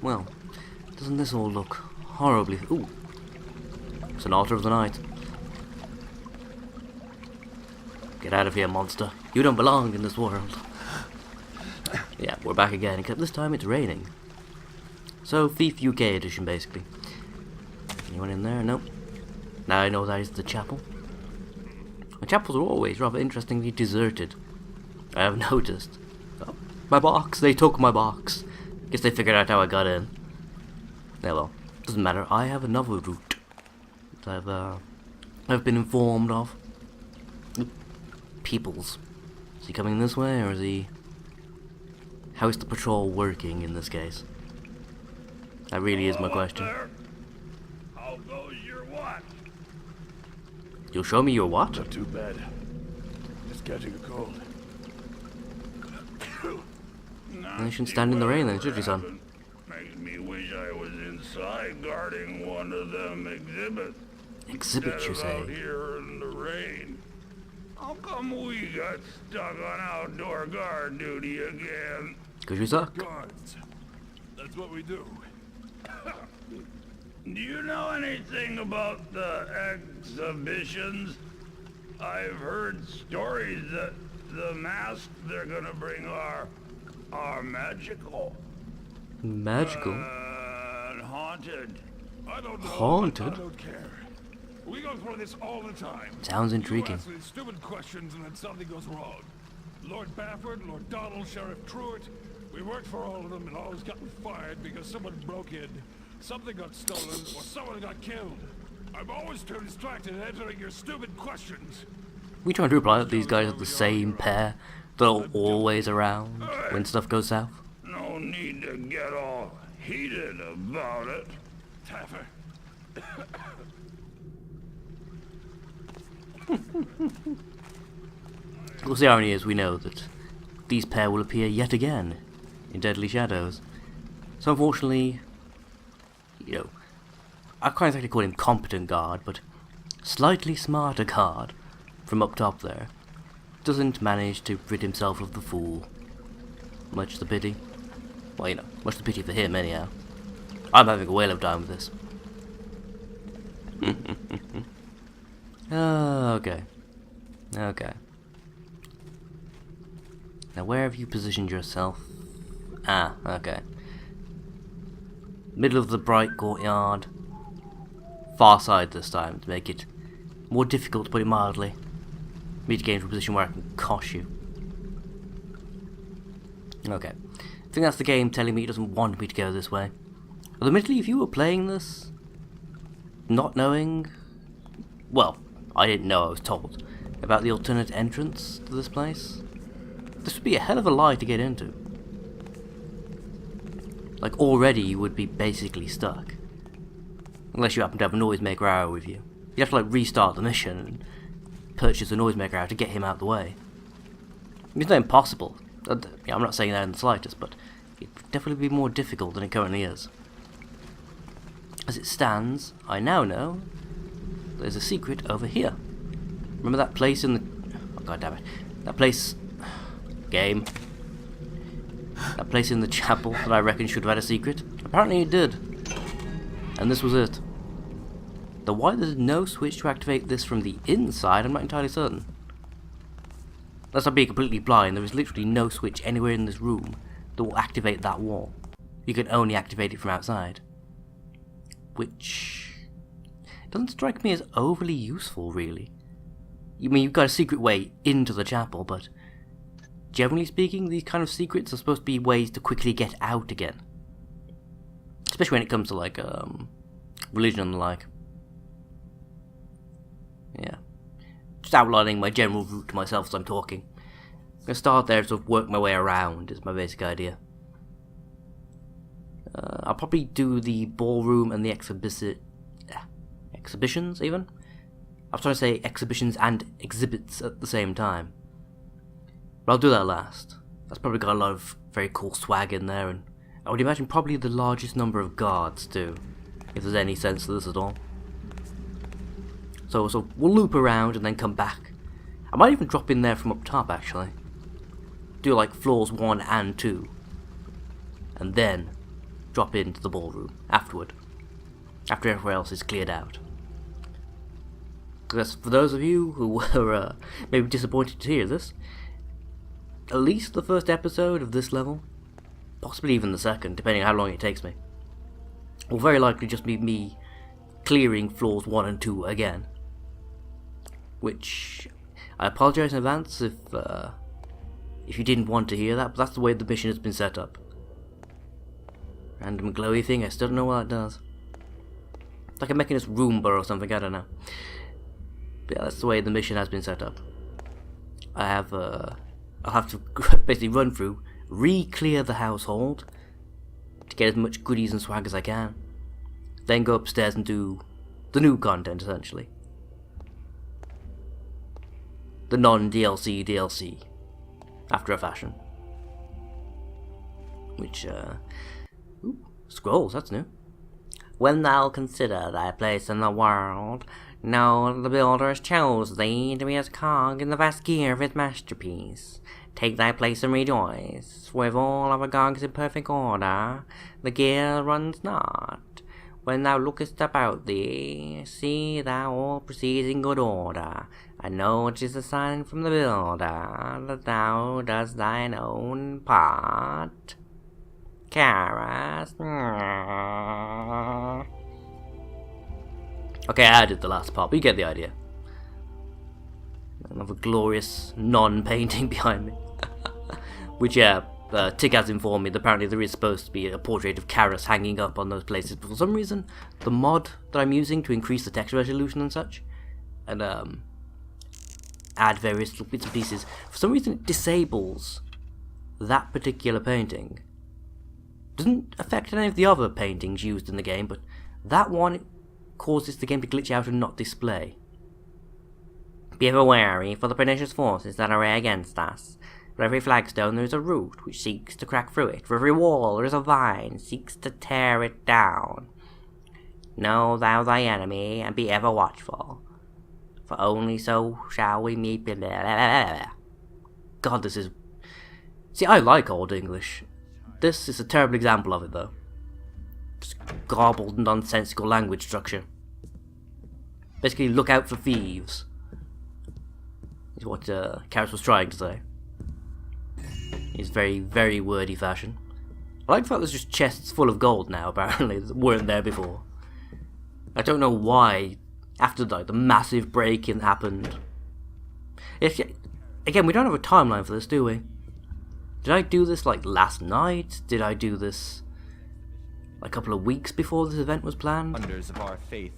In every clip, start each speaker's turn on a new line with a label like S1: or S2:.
S1: Well, doesn't this all look horribly... Ooh. It's an altar of the night. Get out of here, monster. You don't belong in this world. Yeah, we're back again, except this time it's raining. So, Thief UK edition, basically. Anyone in there? Nope. Now I know that is the chapel. The chapels are always rather interestingly deserted. I have noticed. Oh, my box! They took my box. Guess they figured out how I got in. Yeah, well, doesn't matter. I have another route that I've been informed of. Peoples. Is he coming this way, or is he... How is the patrol working in this case? That really is my question.
S2: How goes your what?
S1: You'll show me your what?
S2: Not too bad. Just catching a cold.
S1: You shouldn't stand in the rain then, should you, son?
S2: Makes me wish I was inside guarding one of them exhibits.
S1: Exhibit, you say?
S2: Out here in the rain. How come we got stuck on outdoor guard duty again?
S1: 'Cause you suck.
S2: Guards. That's what we do. Do you know anything about the exhibitions? I've heard stories that the masks they're gonna bring are magical.
S1: Magical?
S2: And haunted.
S3: I don't know.
S1: Haunted?
S3: I don't care. We go through this all the time.
S1: Sounds intriguing.
S3: You ask these stupid questions and then something goes wrong. Lord Bafford, Lord Donald, Sheriff Truitt, we worked for all of them and always gotten fired because someone broke in, something got stolen, or someone got killed. I'm always too distracted answering your stupid questions.
S1: We trying to reply that these guys are the same pair that are always around when stuff goes south?
S2: No need to get all heated about it.
S3: Taffer.
S1: Of course, the irony is we know that these pair will appear yet again in Deadly Shadows. So unfortunately, you know, I can't exactly call him competent guard, but slightly smarter guard from up top there doesn't manage to rid himself of the fool. Much the pity. Well, you know, much the pity for him anyhow. I'm having a whale of time with this. Okay. Okay. Now where have you positioned yourself? Ah, okay. Middle of the bright courtyard. Far side this time to make it more difficult, to put it mildly. Me to get into a position where I can cosh you. Okay. I think that's the game telling me it doesn't want me to go this way. Although admittedly, if you were playing this, not knowing... Well, I didn't know, I was told about the alternate entrance to this place. This would be a hell of a lie to get into. Like, already you would be basically stuck. Unless you happen to have a noisemaker arrow with you. You have to, like, restart the mission and purchase a noisemaker arrow to get him out of the way. It's not impossible. I'm not saying that in the slightest, but it would definitely be more difficult than it currently is. As it stands, I now know there's a secret over here. Remember that place in the... Oh, God damn it. That place... Game. That place in the chapel that I reckon should have had a secret? Apparently it did. And this was it. Though why there's no switch to activate this from the inside, I'm not entirely certain. Unless I'm being completely blind, there is literally no switch anywhere in this room that will activate that wall. You can only activate it from outside. Which... doesn't strike me as overly useful, really. I mean, you've got a secret way into the chapel, but... generally speaking, these kind of secrets are supposed to be ways to quickly get out again. Especially when it comes to, like, religion and the like. Yeah. Just outlining my general route to myself as I'm talking. I'm going to start there and sort of work my way around, is my basic idea. I'll probably do the ballroom and the exhibitions, even? I was trying to say exhibitions and exhibits at the same time. But I'll do that last. That's probably got a lot of very cool swag in there, and I would imagine probably the largest number of guards too, if there's any sense to this at all. So we'll loop around and then come back. I might even drop in there from up top, actually. Do like floors 1 and 2. And then drop into the ballroom afterward, after everywhere else is cleared out. Because for those of you who were maybe disappointed to hear this, at least the first episode of this level, possibly even the second, depending on how long it takes me, will very likely just be me clearing floors 1 and 2 again. Which, I apologise in advance if you didn't want to hear that, but that's the way the mission has been set up. Random glowy thing, I still don't know what that does. It's like I'm making this Roomba or something, I don't know. But yeah, that's the way the mission has been set up. I'll have to basically run through, re-clear the household, to get as much goodies and swag as I can. Then go upstairs and do the new content, essentially. The non-DLC DLC, after a fashion. Which, ooh, scrolls, that's new. When thou consider thy place in the world, know the builder has chose thee to be as cog in the vast gear of his masterpiece. Take thy place and rejoice, with all our cogs in perfect order, the gear runs not. When thou lookest about thee, see thou all proceeds in good order, and know it is a sign from the builder, that thou dost thine own part. Karas. Okay, I added the last part, but you get the idea. Another glorious non-painting behind me. Which, yeah, Tick has informed me that apparently there is supposed to be a portrait of Karas hanging up on those places, but for some reason, the mod that I'm using to increase the text resolution and such, and add various little bits and pieces, for some reason it disables that particular painting. Doesn't affect any of the other paintings used in the game, but that one causes the game to glitch out and not display. Be ever wary for the pernicious forces that array against us. For every flagstone there is a root which seeks to crack through it. For every wall there is a vine seeks to tear it down. Know thou thy enemy, and be ever watchful. For only so shall we meet. God, this is... See, I like Old English. This is a terrible example of it, though. Just garbled, nonsensical language structure. Basically, look out for thieves. Is what Karas was trying to say. It's very, very wordy fashion. I like the fact there's just chests full of gold now, apparently, that weren't there before. I don't know why, after the massive break-in happened. Again, we don't have a timeline for this, do we? Did I do this, like, last night? Did I do this a couple of weeks before this event was planned?
S4: Wonders of our faith.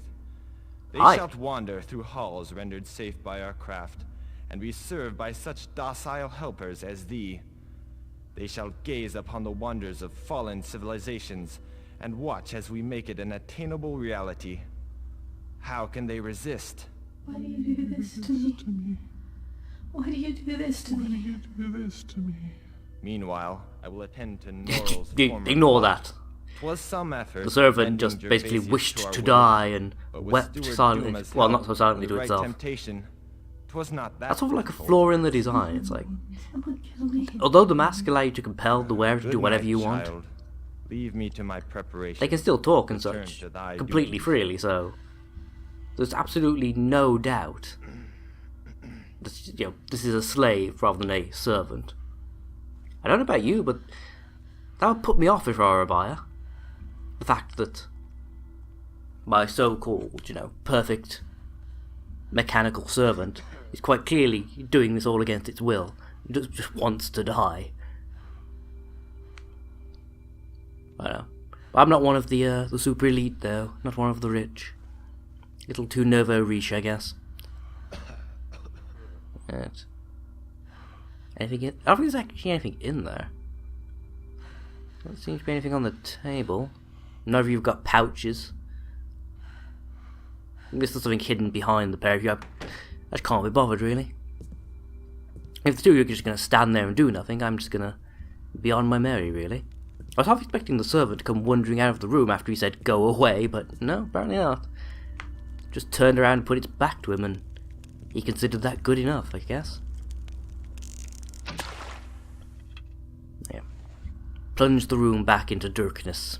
S4: They
S1: Aye.
S4: shall wander through halls rendered safe by our craft, and be served by such docile helpers as thee. They shall gaze upon the wonders of fallen civilizations, and watch as we make it an attainable reality. How can they resist?
S5: Why do you do this to me? Why do you do this to me?
S4: Meanwhile, I will attend to Norrell's former
S1: Ignore
S4: plot.
S1: that.
S4: 'Twas some effort.
S1: The servant
S4: lending
S1: just basically
S4: Gervasius
S1: wished
S4: our
S1: to
S4: will,
S1: die and
S4: but with
S1: wept
S4: Stewart
S1: silently.
S4: Dumas'
S1: Well,
S4: help
S1: not so silently
S4: and
S1: to
S4: the right
S1: itself.
S4: temptation, 'twas not that
S1: That's sort of like a
S4: difficult.
S1: flaw in the design. It's like,
S5: Someone kill me.
S1: although the mask allow you to compel the wearer to
S4: Good
S1: do whatever
S4: night,
S1: you want,
S4: child. Leave me to my preparation.
S1: they can still talk and
S4: Return
S1: such
S4: to thy
S1: completely
S4: duties.
S1: freely. So there's absolutely no doubt that, this is a slave rather than a servant. I don't know about you, but that would put me off if I were a buyer. The fact that my so-called, perfect mechanical servant is quite clearly doing this all against its will. It just wants to die. I know. I'm not one of the super elite, though. Not one of the rich. Little too nouveau riche, I guess. Right. Anything in? I don't think there's actually anything in there. Doesn't seem to be anything on the table. None of you've got pouches. Unless there's something hidden behind the pair of you. I just can't be bothered, really. If the two of you are just going to stand there and do nothing, I'm just going to be on my merry, really. I was half expecting the servant to come wandering out of the room after he said go away, but no, apparently not. Just turned around and put its back to him, and he considered that good enough, I guess. Yeah. Plunged the room back into darkness.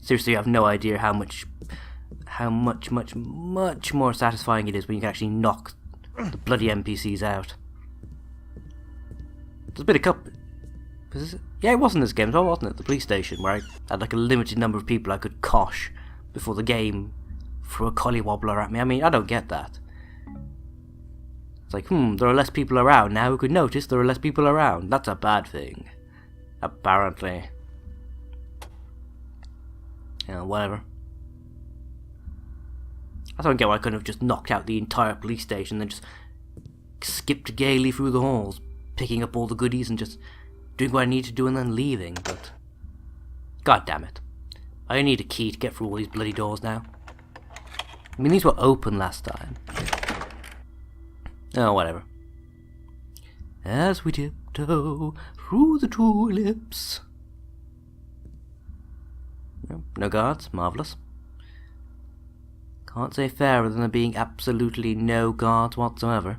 S1: Seriously, you have no idea how much more satisfying it is when you can actually knock the bloody NPCs out. There's been a couple... Yeah, it was in this game as well, wasn't it? The police station, where I had like a limited number of people I could cosh before the game threw a collie wobbler at me. I mean, I don't get that. It's like, there are less people around now who could notice there are less people around. That's a bad thing. Apparently. Yeah, whatever. I don't get why I couldn't have just knocked out the entire police station and then just skipped gaily through the halls, picking up all the goodies and just doing what I need to do and then leaving, but... God damn it. I need a key to get through all these bloody doors now. I mean, these were open last time. Oh, whatever. As we tiptoe through the tulips. No guards, marvellous. Can't say fairer than there being absolutely no guards whatsoever.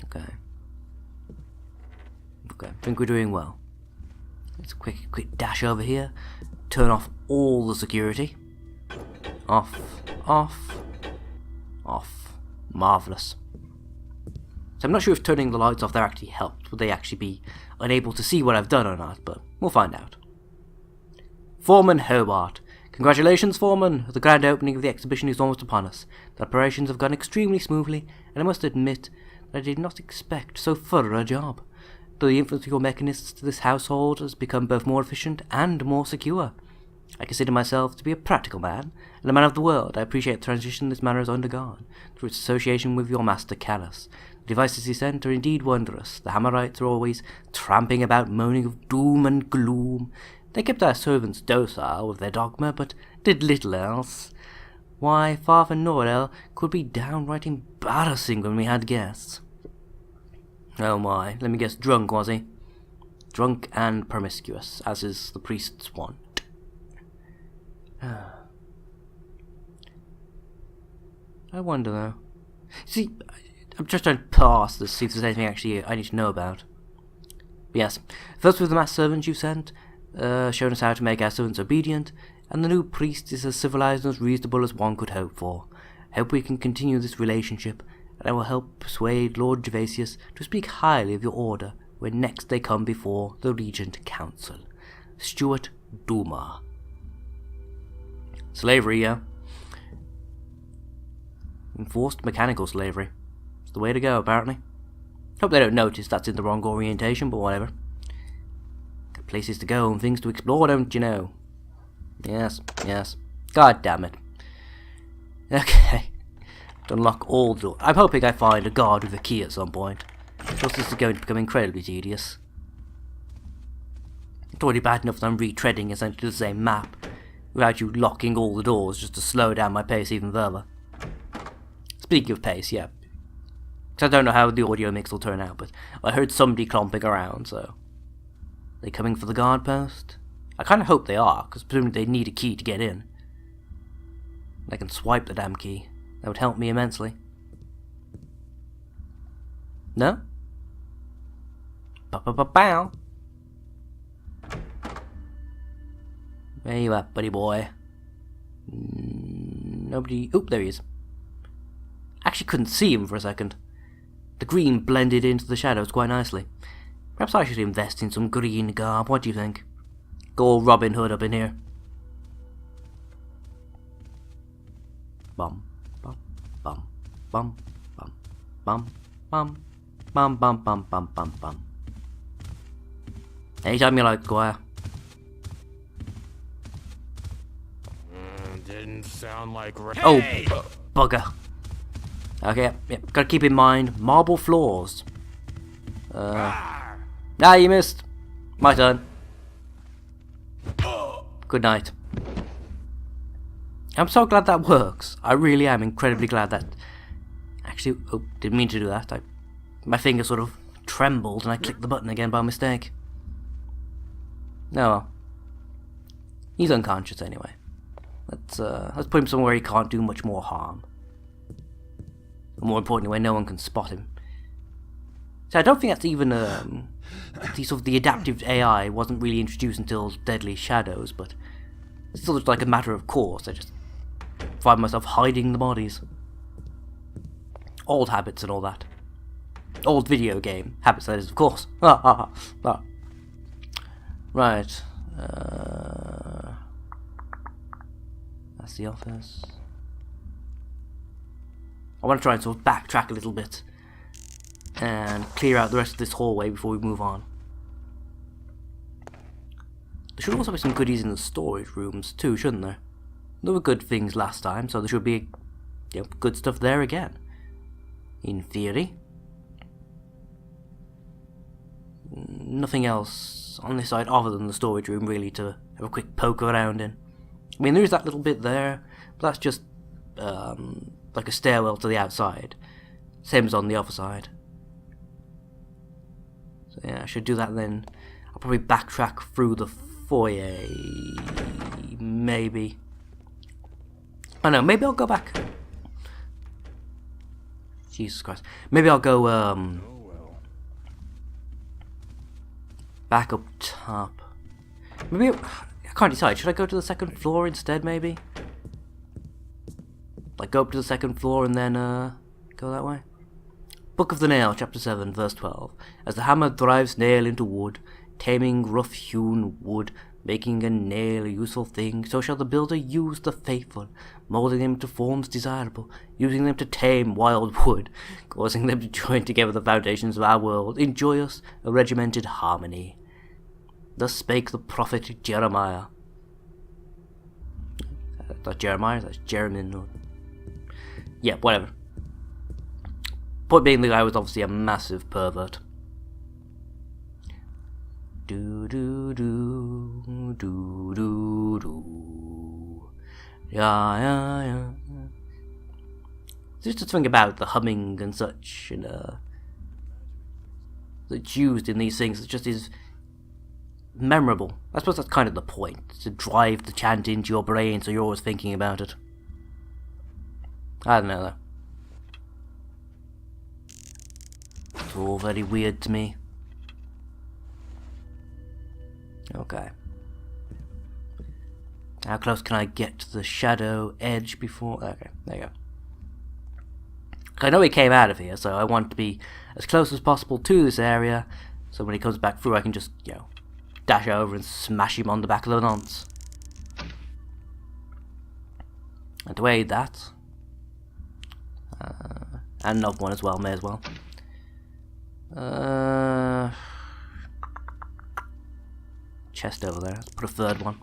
S1: Okay. Okay, I think we're doing well. Let's quick dash over here. Turn off all the security. Off, off, off. Marvellous. So I'm not sure if turning the lights off there actually helped. Would they actually be unable to see what I've done or not, but we'll find out. Foreman Hobart. Congratulations, Foreman! The grand opening of the exhibition is almost upon us. The operations have gone extremely smoothly, and I must admit that I did not expect so thorough a job. Though the influence of your mechanists to this household has become both more efficient and more secure. I consider myself to be a practical man, and a man of the world. I appreciate the transition this manor has undergone, through its association with your master Callus. The devices he sent are indeed wondrous. The Hammerites are always tramping about, moaning of doom and gloom. They kept our servants docile with their dogma, but did little else. Why, Father Norrell could be downright embarrassing when we had guests. Oh my, let me guess, drunk was he? Drunk and promiscuous, as is the priest's wont. I wonder though. See, I'm just trying to pass this, see if there's anything actually I need to know about. But yes, first with the mass servants you sent, shown us how to make our servants obedient, and the new priest is as civilized and as reasonable as one could hope for. I hope we can continue this relationship, and I will help persuade Lord Gervasius to speak highly of your order when next they come before the Regent Council. Stuart Duma. Slavery, yeah. Enforced mechanical slavery. It's the way to go, apparently. Hope they don't notice that's in the wrong orientation, but whatever. Got places to go and things to explore, don't you know? Yes, yes. God damn it. Okay. To unlock all the doors. I'm hoping I find a guard with a key at some point. Because this is going to become incredibly tedious. It's already bad enough that I'm retreading essentially the same map, without you locking all the doors just to slow down my pace even further. Speaking of pace, yeah. Because I don't know how the audio mix will turn out, but I heard somebody clomping around, so... They coming for the guard post? I kind of hope they are, because presumably they need a key to get in. I can swipe the damn key. That would help me immensely. No? Ba-ba-ba-bow! Where you at, buddy boy? Nobody... Oop, there he is. Actually couldn't see him for a second. The green blended into the shadows quite nicely. Perhaps I should invest in some green garb, what do you think? Go all Robin Hood up in here. Bum, bum, bum, bum, bum, bum, bum, bum, bum, bum, bum, bum, bum. Anytime you like, Squire.
S3: Didn't sound like...
S1: Oh, bugger. Okay, yeah, gotta keep in mind, marble floors. You missed. My turn. Good night. I'm so glad that works. I really am incredibly glad that... Actually, oh, didn't mean to do that. My finger sort of trembled and I clicked the button again by mistake. No, well. He's unconscious anyway. Let's put him somewhere he can't do much more harm. More importantly, where no one can spot him. So I don't think that's even the adaptive AI wasn't really introduced until Deadly Shadows, but it's still just like a matter of course. I just find myself hiding the bodies. Old habits and all that. Old video game habits, that is, of course. Right. That's the office. I want to try and sort of backtrack a little bit and clear out the rest of this hallway before we move on. There should also be some goodies in the storage rooms too, shouldn't there? There were good things last time, so there should be, you know, good stuff there again. In theory. Nothing else on this side other than the storage room really to have a quick poke around in. I mean, there's that little bit there, but that's just like a stairwell to the outside. Same as on the other side. So yeah, I should do that then. I'll probably backtrack through the foyer. Maybe. I know, maybe I'll go back. Jesus Christ. Maybe I'll go back up top. Maybe I can't decide. Should I go to the second floor instead, maybe? Like go up to the second floor and then go that way? Book of the Nail, chapter 7, verse 12. As the hammer drives nail into wood, taming rough-hewn wood, making a nail a useful thing, so shall the builder use the faithful, moulding them to forms desirable, using them to tame wild wood, causing them to join together the foundations of our world in joyous, regimented harmony. Thus spake the prophet Jeremiah. That's Jeremiah? That's Jeremy. Yeah, whatever. Point being, the guy was obviously a massive pervert. Do do do do do do. Yeah yeah yeah. Just to think about the humming and such, and that's used in these things. It just is memorable. I suppose that's kind of the point, to drive the chant into your brain so you're always thinking about it. I don't know though. It's all very weird to me. Okay. How close can I get to the shadow edge before... Okay, there you go. I know he came out of here, so I want to be as close as possible to this area, so when he comes back through I can just, you know, dash over and smash him on the back of the nonce. And to aid that... and another one as well, may as well. Chest over there. Let's put a third one.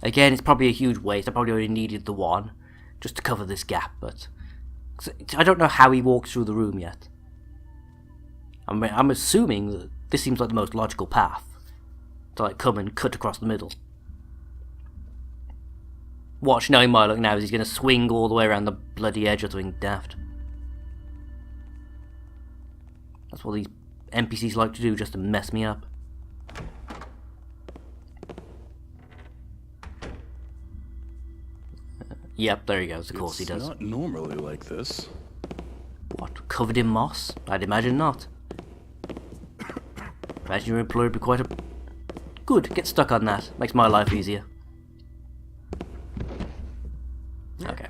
S1: Again, it's probably a huge waste. I probably only needed the one just to cover this gap, but I don't know how he walks through the room yet. I'm assuming that this seems like the most logical path to like come and cut across the middle. Watch, knowing my luck now, is he's going to swing all the way around the bloody edge or something daft. That's what these NPCs like to do, just to mess me up. Yep, there he goes. Of course he does.
S6: It's not normally like this.
S1: What? Covered in moss? I'd imagine not. Imagine your employer would be quite a... Good, get stuck on that. Makes my life easier. Okay.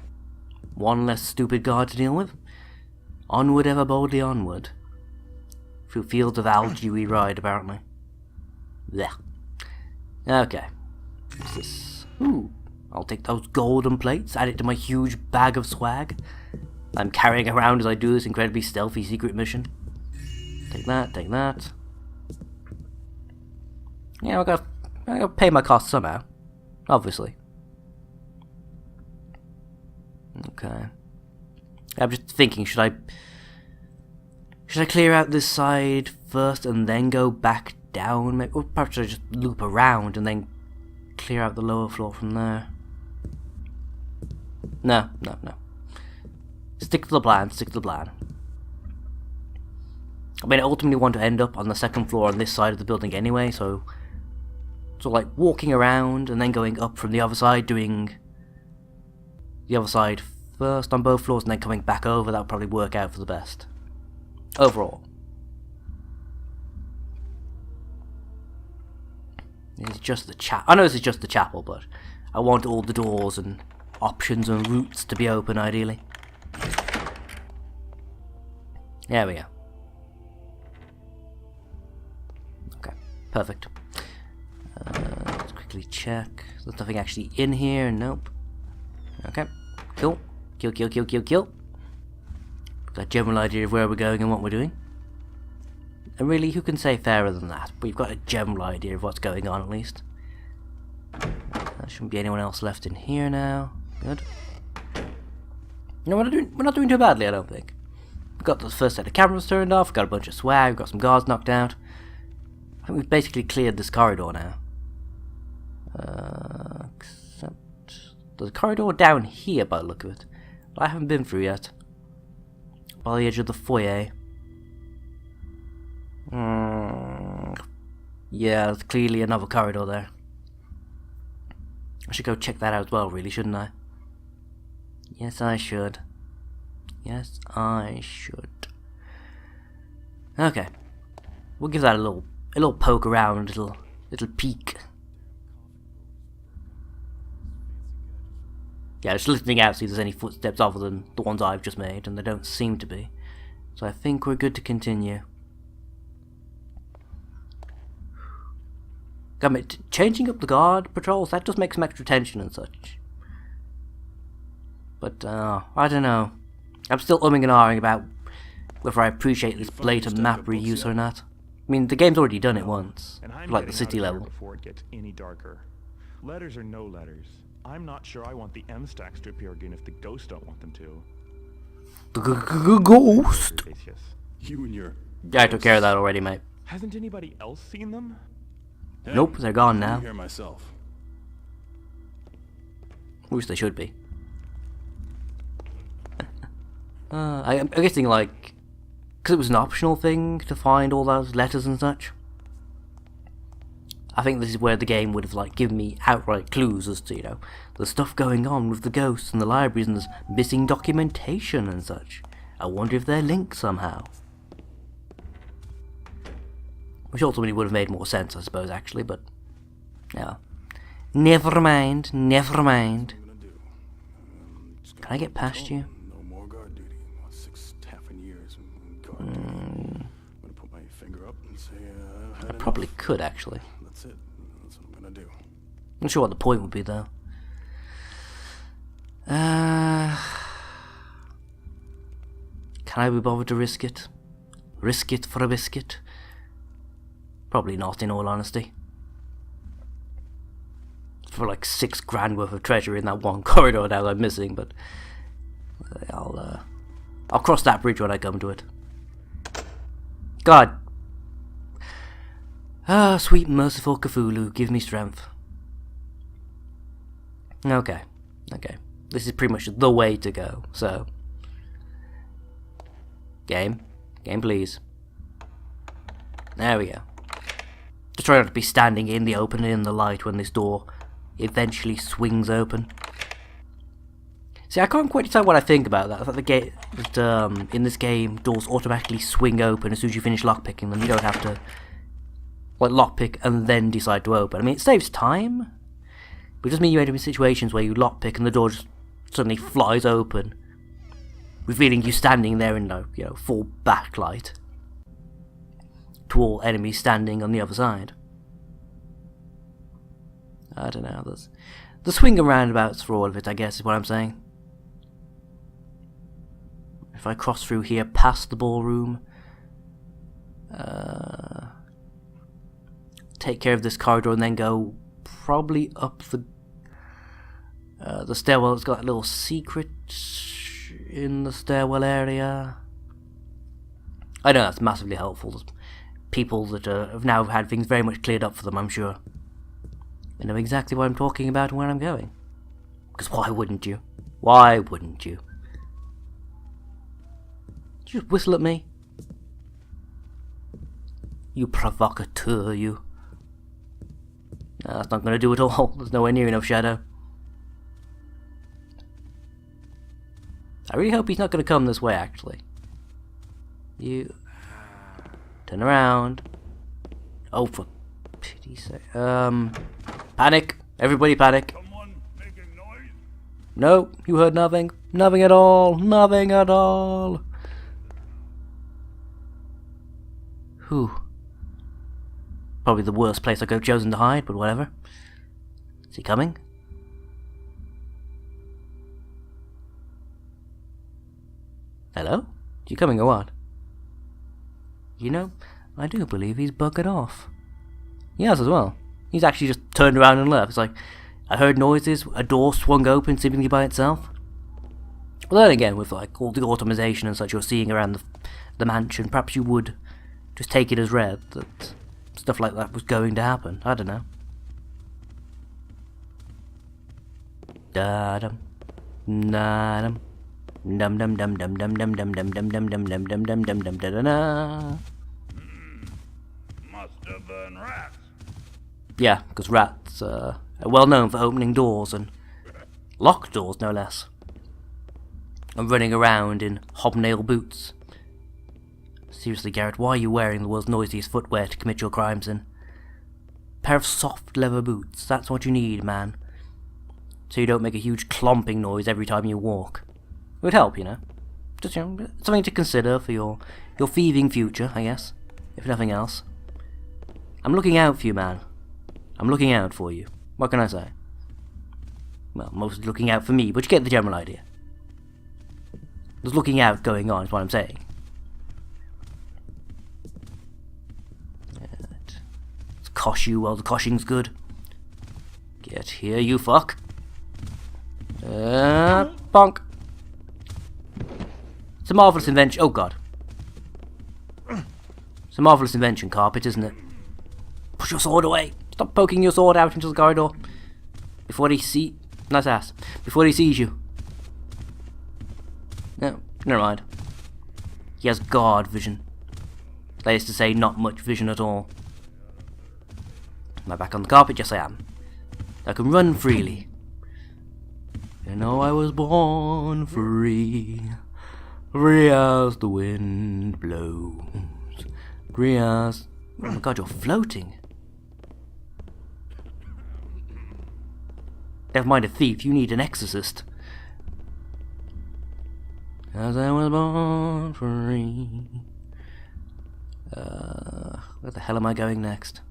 S1: One less stupid guard to deal with. Onward ever boldly onward. Through fields of algae we ride, apparently. Yeah. Okay. What's this? Ooh. I'll take those golden plates, add it to my huge bag of swag I'm carrying around as I do this incredibly stealthy secret mission. Take that, take that. Yeah, I gotta pay my costs somehow. Obviously. Okay. I'm just thinking, should I clear out this side first and then go back down? Maybe, or perhaps I just loop around and then clear out the lower floor from there. No. Stick to the plan, stick to the plan. I mean, I ultimately want to end up on the second floor on this side of the building anyway, so like walking around and then going up from the other side, doing the other side first on both floors and then coming back over, that would probably work out for the best. Overall. It's just the chapel. I know this is just the chapel, but I want all the doors and options and routes to be open, ideally. There we go. Okay, perfect. Let's quickly check. There's nothing actually in here. Nope. Okay, cool. Kill. Got a general idea of where we're going and what we're doing. And really, who can say fairer than that? We've got a general idea of what's going on, at least. There shouldn't be anyone else left in here now. Good. No, we're not doing too badly, I don't think. We've got the first set of cameras turned off, we've got a bunch of swag, we've got some guards knocked out. I think we've basically cleared this corridor now. Except there's a corridor down here by the look of it. I haven't been through yet. By the edge of the foyer. Yeah, there's clearly another corridor there. I should go check that out as well, really, shouldn't I? Yes, I should. Yes, I should. Okay. We'll give that a little poke around, a little peek. Yeah, just listening out, see if there's any footsteps other than the ones I've just made, and there don't seem to be. So I think we're good to continue. Changing up the guard patrols, that does make some extra tension and such. But, I don't know. I'm still umming and ahhing about whether I appreciate this blatant map reuse or not. I mean, the game's already done it once, like the city level.
S7: Before it gets any darker. Letters or no letters, I'm not sure I want the M stacks to appear again if the ghosts don't want them to.
S1: Ghost?
S7: You and your...
S1: Yeah, I took care of that already, mate.
S7: Hasn't anybody else seen them?
S6: Hey,
S1: Nope, they're gone now.
S6: I'm here myself.
S1: Which they should be. I'm guessing, like, because it was an optional thing to find all those letters and such. I think this is where the game would have, like, given me outright clues as to, you know, the stuff going on with the ghosts and the libraries and there's missing documentation and such. I wonder if they're linked somehow. Which ultimately would have made more sense, I suppose, actually, but... yeah. Never mind, never mind. Can I get past you?
S6: No more guard duty. 6 taffin years guard duty. I'm gonna put my finger up and say,
S1: I probably could, actually.
S6: That's it. That's what I'm gonna do.
S1: Not sure what the point would be, though. Can I be bothered to risk it? Risk it for a biscuit? Probably not, in all honesty. For like $6,000 worth of treasure in that one corridor now I'm missing, but I'll cross that bridge when I come to it. God. Ah, sweet merciful Cthulhu, give me strength. Okay. This is pretty much the way to go, so... Game, please. There we go. Just try not to be standing in the open in the light when this door eventually swings open. See, I can't quite decide what I think about that. I thought in this game, doors automatically swing open as soon as you finish lockpicking them. You don't have to like lockpick and then decide to open. I mean, it saves time, but it doesn't mean you end up in situations where you lockpick and the door just suddenly flies open, revealing you standing there in full backlight to all enemies standing on the other side. I don't know. There's the swing and roundabouts for all of it, I guess, is what I'm saying. If I cross through here past the ballroom, take care of this corridor and then go probably up the stairwell. It's got a little secret in the stairwell area. I know that's massively helpful. There's people that have now had things very much cleared up for them, I'm sure. I know exactly what I'm talking about and where I'm going. Because why wouldn't you? Why wouldn't you? Did you just whistle at me? You provocateur, you. No, that's not going to do it all. There's nowhere near enough shadow. I really hope he's not going to come this way, actually. You... turn around. Oh, for pity's sake. Panic. Everybody panic.
S2: Someone making noise?
S1: No, you heard nothing. Nothing at all. Nothing at all. Whew. Probably the worst place I could have chosen to hide, but whatever. Is he coming? Hello? You coming or what? You know, I do believe he's buggered off. He has as well. He's actually just turned around and left. It's like, I heard noises, a door swung open seemingly by itself. Well, then again, with like all the automation and such you're seeing around the mansion, perhaps you would just take it as read that stuff like that was going to happen. I don't know. Da-dum, da-dum, dum dum dum dum dum dum dum dum dum dum dum dum dum dum dum dum da da da.
S2: Must have been rats.
S1: Yeah, because rats are well known for opening doors, and locked doors no less, and running around in hobnail boots. Seriously, Garrett, why are you wearing the world's noisiest footwear to commit your crimes in? A pair of soft leather boots, that's what you need, man. So you don't make a huge clomping noise every time you walk. It would help, you know. Just, you know, something to consider for your thieving future, I guess, if nothing else. I'm looking out for you, man. I'm looking out for you. What can I say? Well, mostly looking out for me, but you get the general idea. There's looking out going on, is what I'm saying. Let's cosh you while the coshing's good. Get here, you fuck. Bonk. It's a marvellous invention. Oh, God. It's a marvellous invention, carpet, isn't it? Push your sword away. Stop poking your sword out into the corridor. Before he see... Nice ass. Before he sees you. No, never mind. He has guard vision. That is to say, not much vision at all. Am I back on the carpet? Yes, I am. I can run freely. You know I was born free. Free as the wind blows. Free as... Oh my God, you're floating. Never mind a thief, you need an exorcist. As I was born free. Where the hell am I going next?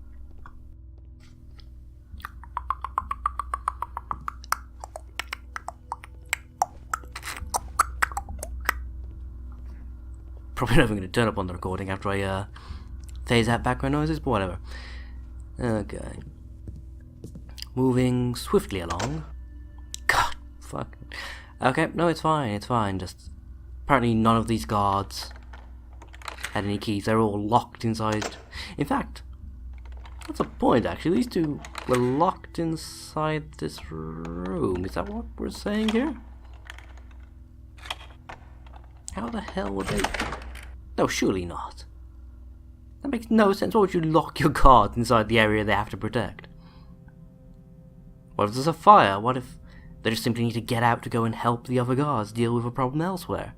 S1: Probably never going to turn up on the recording after I phase out background noises, but whatever. Okay. Moving swiftly along. God, fuck. Okay, no, it's fine, just... Apparently none of these guards had any keys, they're all locked inside. In fact, that's a point actually, these two were locked inside this room. Is that what we're saying here? How the hell would they... No, surely not. That makes no sense. Why would you lock your guards inside the area they have to protect? What if there's a fire? What if they just simply need to get out to go and help the other guards deal with a problem elsewhere?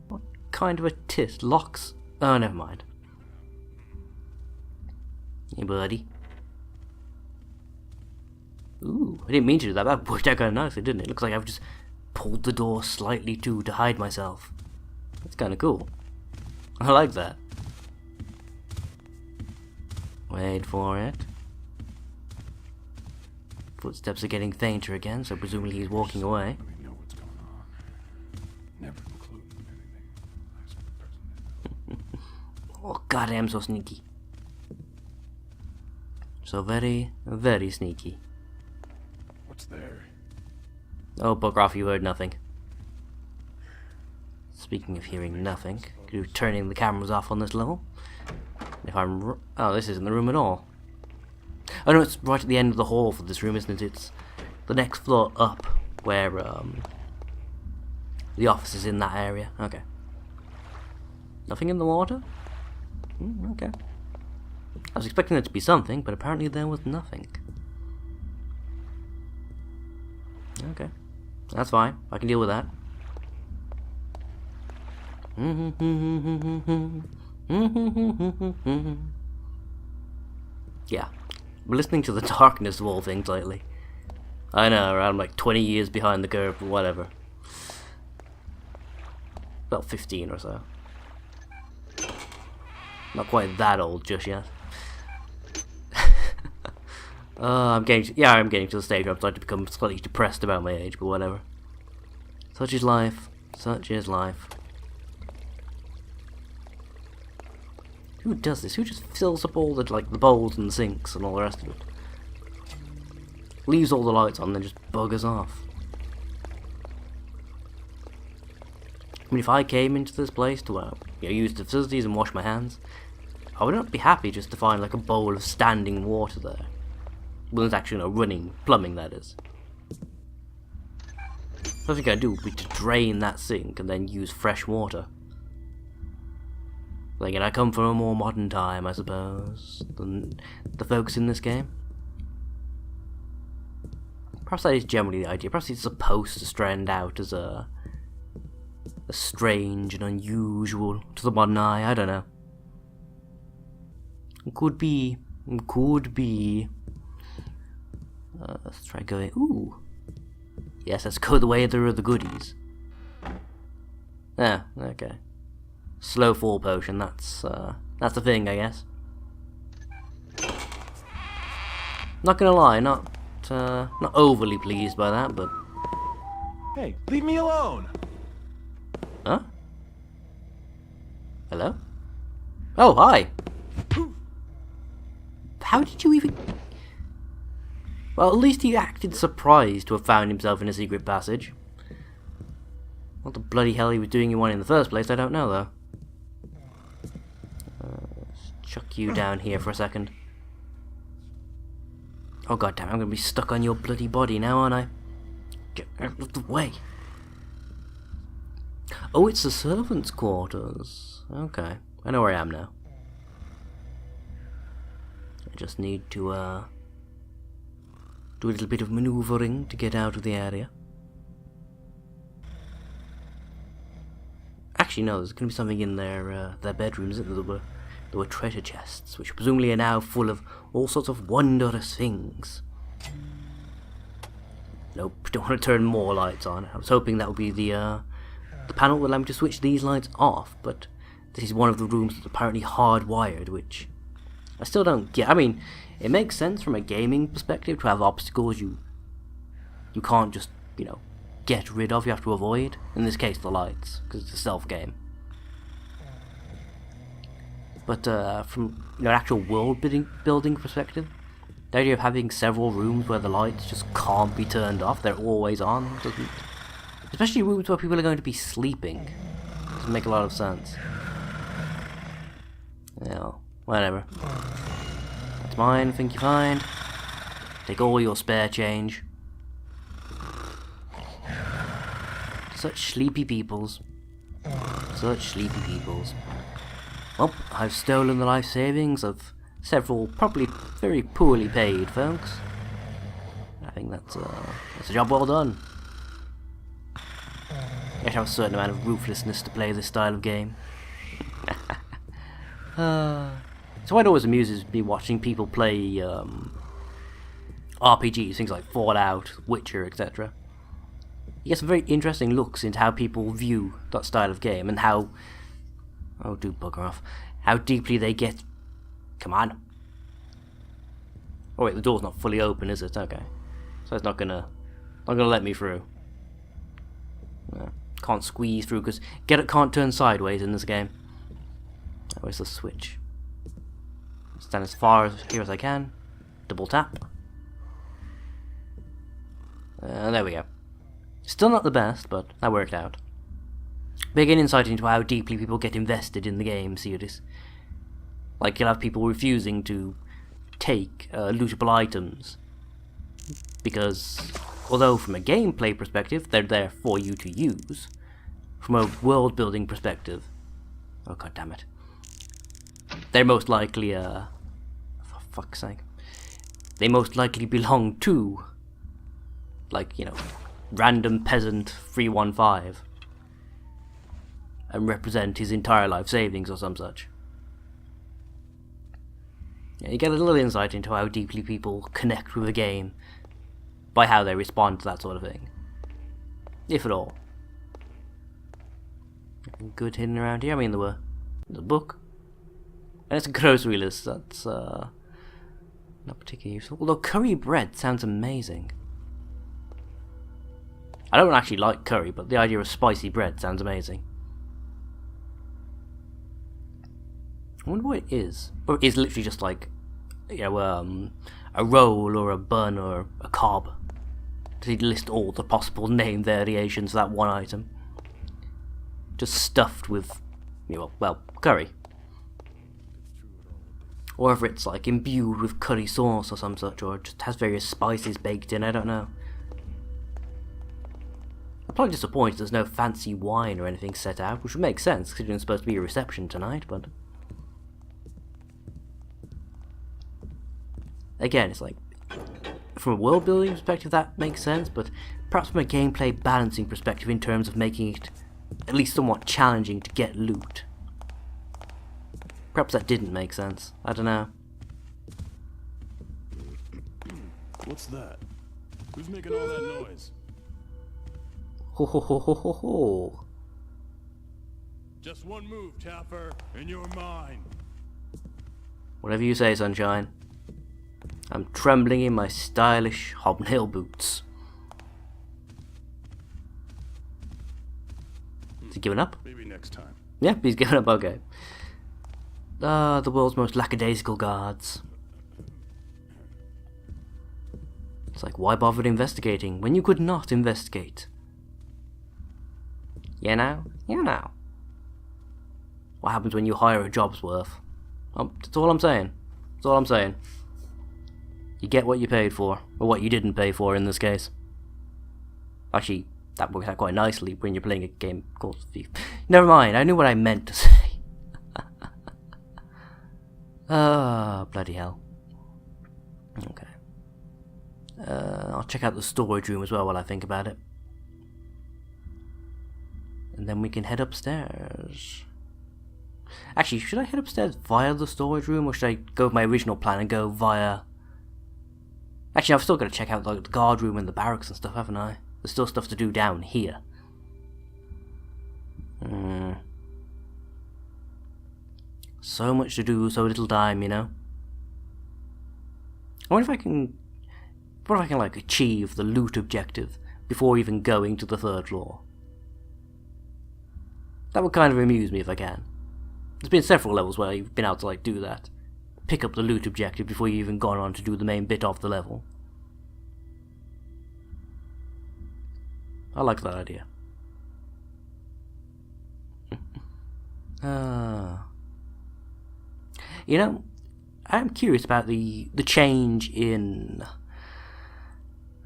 S1: What kind of a tit locks... Oh, never mind. Hey, buddy. Ooh, I didn't mean to do that. That worked out kind of nicely, didn't it? Looks like I've just pulled the door slightly too to hide myself. That's kind of cool. I like that. Wait for it. Footsteps are getting fainter again, so presumably he's walking away.
S6: Let me know what's going on. Never including anything.
S1: Oh, goddamn, so sneaky. So very, very sneaky.
S6: What's there?
S1: Oh, bugger off, you heard nothing. Speaking of hearing nothing, could you turning the cameras off on this level? If I'm... Oh, this isn't the room at all. Oh no, it's right at the end of the hall for this room, isn't it? It's the next floor up, where, the office is in that area. Okay. Nothing in the water? Okay. I was expecting there to be something, but apparently there was nothing. Okay. That's fine. I can deal with that. Yeah. I'm listening to the darkness of all things lately. I know, around like 20 years behind the curve, but whatever. About 15 or so. Not quite that old just yet. I'm getting to the stage where I'm starting to become slightly depressed about my age, but whatever. Such is life. Such is life. Who does this? Who just fills up all the, like, the bowls and the sinks and all the rest of it? Leaves all the lights on, then just buggers off. I mean, if I came into this place to use the facilities and wash my hands, I would not be happy just to find like a bowl of standing water there. Well, it's actually running plumbing, that is. First thing I'd do would be to drain that sink and then use fresh water. Then again, I come from a more modern time, I suppose, than the folks in this game. Perhaps that is generally the idea. Perhaps it's supposed to stand out as a strange and unusual to the modern eye. I don't know. Could be. Could be. Let's try going. Ooh. Yes, let's go the way there are the goodies. Ah, okay. Slow fall potion. That's the thing, I guess. Not gonna lie, not overly pleased by that, but.
S3: Hey, leave me alone!
S1: Huh? Hello? Oh, hi! How did you even... Well, at least he acted surprised to have found himself in a secret passage. What the bloody hell he was doing in one in the first place, I don't know, though. Let's chuck you down here for a second. Oh, goddamn, I'm gonna be stuck on your bloody body now, aren't I? Get out of the way! Oh, it's the servants' quarters. Okay, I know where I am now. I just need to do a little bit of maneuvering to get out of the area. Actually, no, there's going to be something in their bedrooms. There were treasure chests, which presumably are now full of all sorts of wondrous things. Nope, don't want to turn more lights on. I was hoping that would be the panel will allow me to switch these lights off, but this is one of the rooms that's apparently hardwired, which I still don't get. I mean, it makes sense from a gaming perspective to have obstacles you can't just, get rid of, you have to avoid. In this case, the lights, because it's a stealth game. But from an actual world building perspective, the idea of having several rooms where the lights just can't be turned off, they're always on, doesn't... Especially rooms where people are going to be sleeping. Doesn't make a lot of sense. Yeah, whatever. That's mine, think you find. Take all your spare change. Such sleepy peoples. Such sleepy peoples. Well, I've stolen the life savings of several probably very poorly paid folks. I think that's a job well done. You have to have a certain amount of ruthlessness to play this style of game. So it always amuses me watching people play RPGs, things like Fallout, Witcher, etc. You get some very interesting looks into how people view that style of game and how... Oh, do bugger off. How deeply they get... Come on. Oh wait, the door's not fully open, is it? Okay. So it's not gonna let me through. No. Can't squeeze through because can't turn sideways in this game. Where's the switch? Stand as far here as I can. Double tap. There we go. Still not the best, but that worked out. Big insight into how deeply people get invested in the game series. Like, you'll have people refusing to take lootable items because, although from a gameplay perspective they're there for you to use, from a world building perspective, oh god damn it, they're most likely for fuck's sake, they most likely belong to, like, random peasant 315 and represent his entire life savings or some such. Yeah, you get a little insight into how deeply people connect with the game by how they respond to that sort of thing, if at all. Anything good hidden around here? I mean, there's a book, and it's a grocery list. That's not particularly useful. Although curry bread sounds amazing. I don't actually like curry, but the idea of spicy bread sounds amazing. I wonder what it is. Or it's literally just like, you know, a roll or a bun or a cob. Does he list all the possible name variations of that one item? Just stuffed with, you know, well, curry. Or if it's like imbued with curry sauce or some such, or it just has various spices baked in, I don't know. I'm probably disappointed there's no fancy wine or anything set out, which would make sense considering it's supposed to be a reception tonight, but... Again, it's like, from a world building perspective that makes sense, but perhaps from a gameplay balancing perspective in terms of making it at least somewhat challenging to get loot. Perhaps that didn't make sense. I don't know.
S6: What's that? Who's making all that noise?
S1: Ho ho ho ho ho ho.
S3: Just one move, Taffer, and you're mine.
S1: Whatever you say, Sunshine. I'm trembling in my stylish hobnail boots. Is he giving up?
S6: Maybe next time.
S1: Yeah, he's giving up, okay. Ah, the world's most lackadaisical guards. It's like, why bother investigating when you could not investigate? You know? You know. What happens when you hire a job's worth? That's all I'm saying. That's all I'm saying. You get what you paid for, or what you didn't pay for in this case. Actually, that works out quite nicely when you're playing a game called Thief. Never mind, I knew what I meant to say. Ah, bloody hell. Okay. I'll check out the storage room as well while I think about it. And then we can head upstairs. Actually, should I head upstairs via the storage room, or should I go with my original plan and go via... Actually, I've still got to check out like, the guard room and the barracks and stuff, haven't I? There's still stuff to do down here. So much to do, so little time, you know? I wonder if I can... What if I can, like, achieve the loot objective before even going to the 3rd floor? That would kind of amuse me if I can. There's been several levels where you've been able to, like, do that. Pick up the loot objective before you've even gone on to do the main bit of the level. I like that idea. You know, I'm curious about the change in...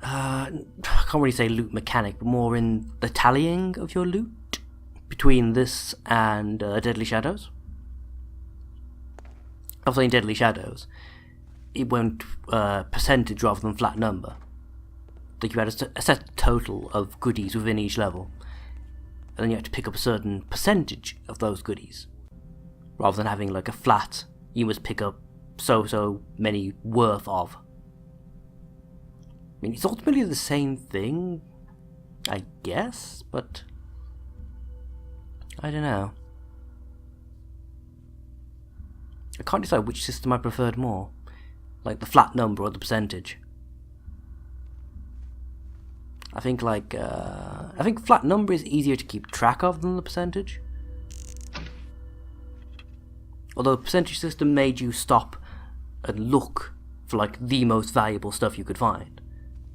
S1: I can't really say loot mechanic, but more in the tallying of your loot between this and Deadly Shadows. Obviously in Deadly Shadows, it went percentage rather than flat number. Like you had a set total of goodies within each level, and then you had to pick up a certain percentage of those goodies, rather than having like a flat, you must pick up so many worth of. I mean, it's ultimately the same thing, I guess, but I don't know. I can't decide which system I preferred more, like the flat number or the percentage. I think flat number is easier to keep track of than the percentage. Although the percentage system made you stop and look for like the most valuable stuff you could find,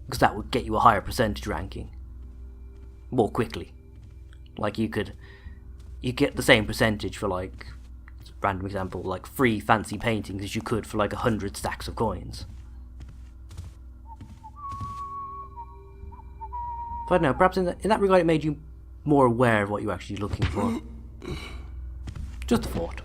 S1: because that would get you a higher percentage ranking more quickly. Like you get the same percentage for like, random example, like 3 fancy paintings as you could for like 100 stacks of coins. But no, perhaps in that regard it made you more aware of what you're actually looking for. Just a thought.